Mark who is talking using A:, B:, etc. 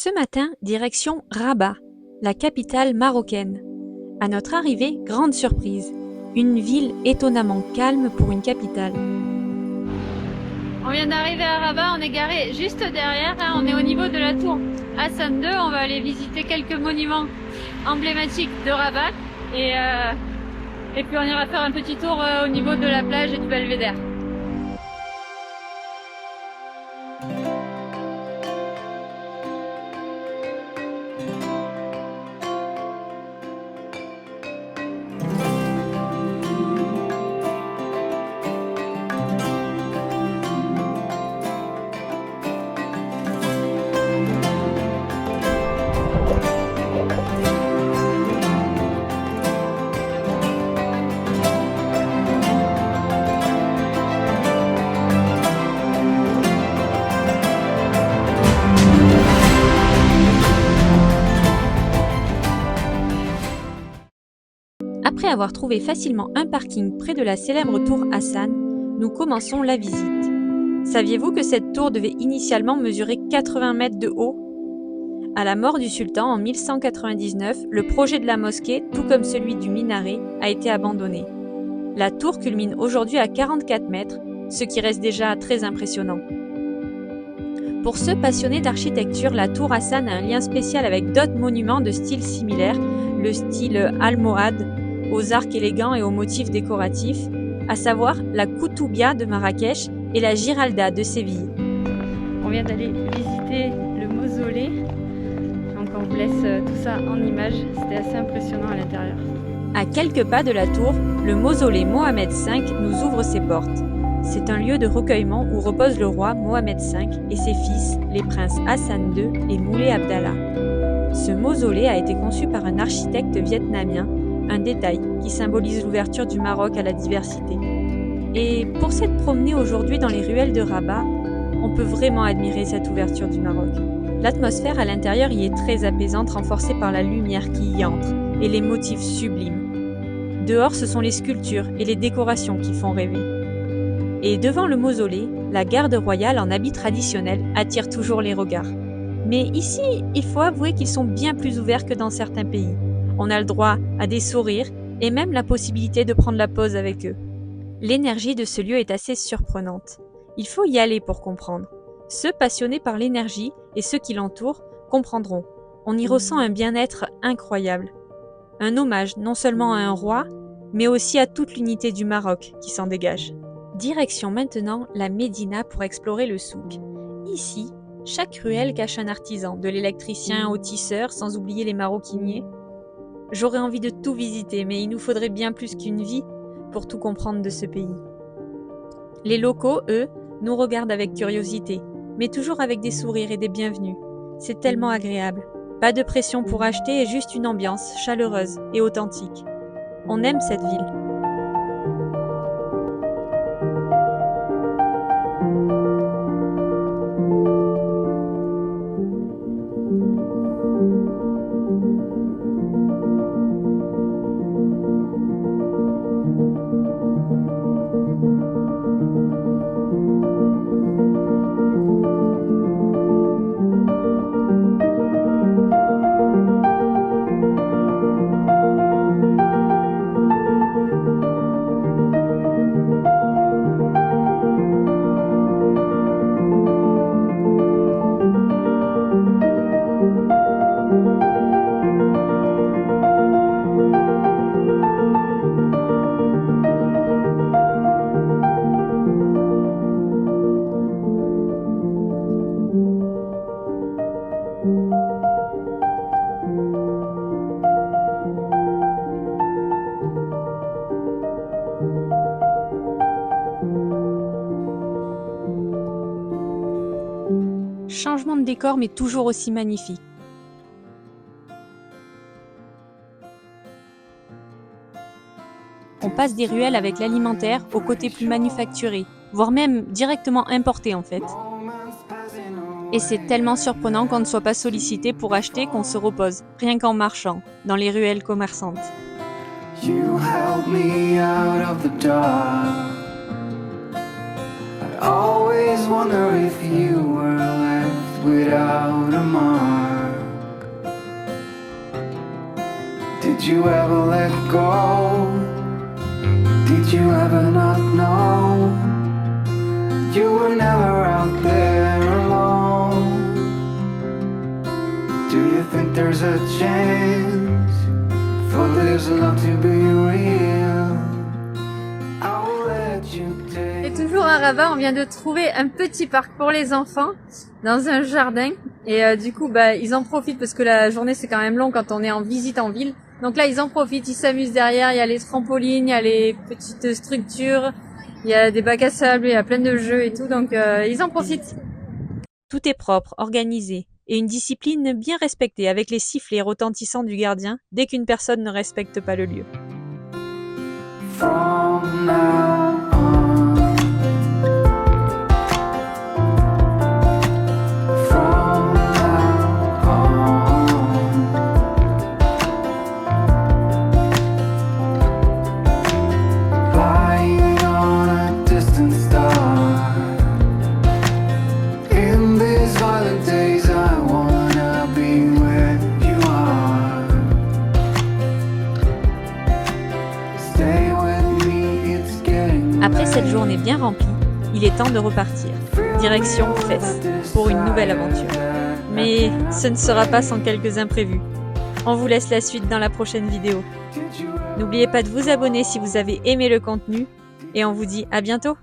A: Ce matin, direction Rabat, la capitale marocaine. À notre arrivée, grande surprise. Une ville étonnamment calme pour une capitale.
B: On vient d'arriver à Rabat, on est garé juste derrière, on est au niveau de la tour Hassan II, on va aller visiter quelques monuments emblématiques de Rabat et puis on ira faire un petit tour au niveau de la plage et du belvédère.
A: Après avoir trouvé facilement un parking près de la célèbre tour Hassan, nous commençons la visite. Saviez-vous que cette tour devait initialement mesurer 80 mètres de haut ? À la mort du sultan en 1199, le projet de la mosquée, tout comme celui du minaret, a été abandonné. La tour culmine aujourd'hui à 44 mètres, ce qui reste déjà très impressionnant. Pour ceux passionnés d'architecture, la tour Hassan a un lien spécial avec d'autres monuments de style similaire, le style almohade, aux arcs élégants et aux motifs décoratifs, à savoir la Koutoubia de Marrakech et la Giralda de Séville.
B: On vient d'aller visiter le mausolée, donc on vous laisse tout ça en images, c'était assez impressionnant à l'intérieur.
A: À quelques pas de la tour, le mausolée Mohamed V nous ouvre ses portes. C'est un lieu de recueillement où repose le roi Mohamed V et ses fils, les princes Hassan II et Moulay Abdallah. Ce mausolée a été conçu par un architecte vietnamien, un détail qui symbolise l'ouverture du Maroc à la diversité. Et pour s'être promené aujourd'hui dans les ruelles de Rabat, on peut vraiment admirer cette ouverture du Maroc. L'atmosphère à l'intérieur y est très apaisante, renforcée par la lumière qui y entre et les motifs sublimes. Dehors, ce sont les sculptures et les décorations qui font rêver. Et devant le mausolée, la garde royale en habit traditionnel attire toujours les regards. Mais ici, il faut avouer qu'ils sont bien plus ouverts que dans certains pays. On a le droit à des sourires et même la possibilité de prendre la pause avec eux. L'énergie de ce lieu est assez surprenante. Il faut y aller pour comprendre. Ceux passionnés par l'énergie et ceux qui l'entourent comprendront. On y ressent un bien-être incroyable. Un hommage non seulement à un roi, mais aussi à toute l'unité du Maroc qui s'en dégage. Direction maintenant la Médina pour explorer le souk. Ici, chaque ruelle cache un artisan, de l'électricien au tisseur, sans oublier les maroquiniers. J'aurais envie de tout visiter, mais il nous faudrait bien plus qu'une vie pour tout comprendre de ce pays. Les locaux, eux, nous regardent avec curiosité, mais toujours avec des sourires et des bienvenus. C'est tellement agréable. Pas de pression pour acheter et juste une ambiance chaleureuse et authentique. On aime cette ville. Changement de décor mais toujours aussi magnifique. On passe des ruelles avec l'alimentaire au côté plus manufacturé, voire même directement importé en fait. Et c'est tellement surprenant qu'on ne soit pas sollicité pour acheter qu'on se repose, rien qu'en marchant, dans les ruelles commerçantes.
C: You helped me out of the dark. I always wonder if you were left without a mark. Did you ever let go? Did you ever not know? You were never out there alone. Do you think there's a chance for this love to be real? I will let you take.
B: Et toujours à Rabat, on vient de trouver un petit parc pour les enfants dans un jardin. Et du coup, ils en profitent parce que la journée c'est quand même long quand on est en visite en ville. Donc là, ils en profitent, ils s'amusent derrière. Il y a les trampolines, il y a les petites structures, il y a des bacs à sable, il y a plein de jeux et tout. Donc ils en profitent.
A: Tout est propre, organisé, et une discipline bien respectée avec les sifflets retentissants du gardien dès qu'une personne ne respecte pas le lieu.
C: From now on, from now on, lying on a distant star. In these violent days, I wanna be where you are. Stay with me, it's getting
A: Après cette journée bien remplie, il est temps de repartir. Direction Fès, pour une nouvelle aventure. Mais ce ne sera pas sans quelques imprévus. On vous laisse la suite dans la prochaine vidéo. N'oubliez pas de vous abonner si vous avez aimé le contenu, et on vous dit à bientôt!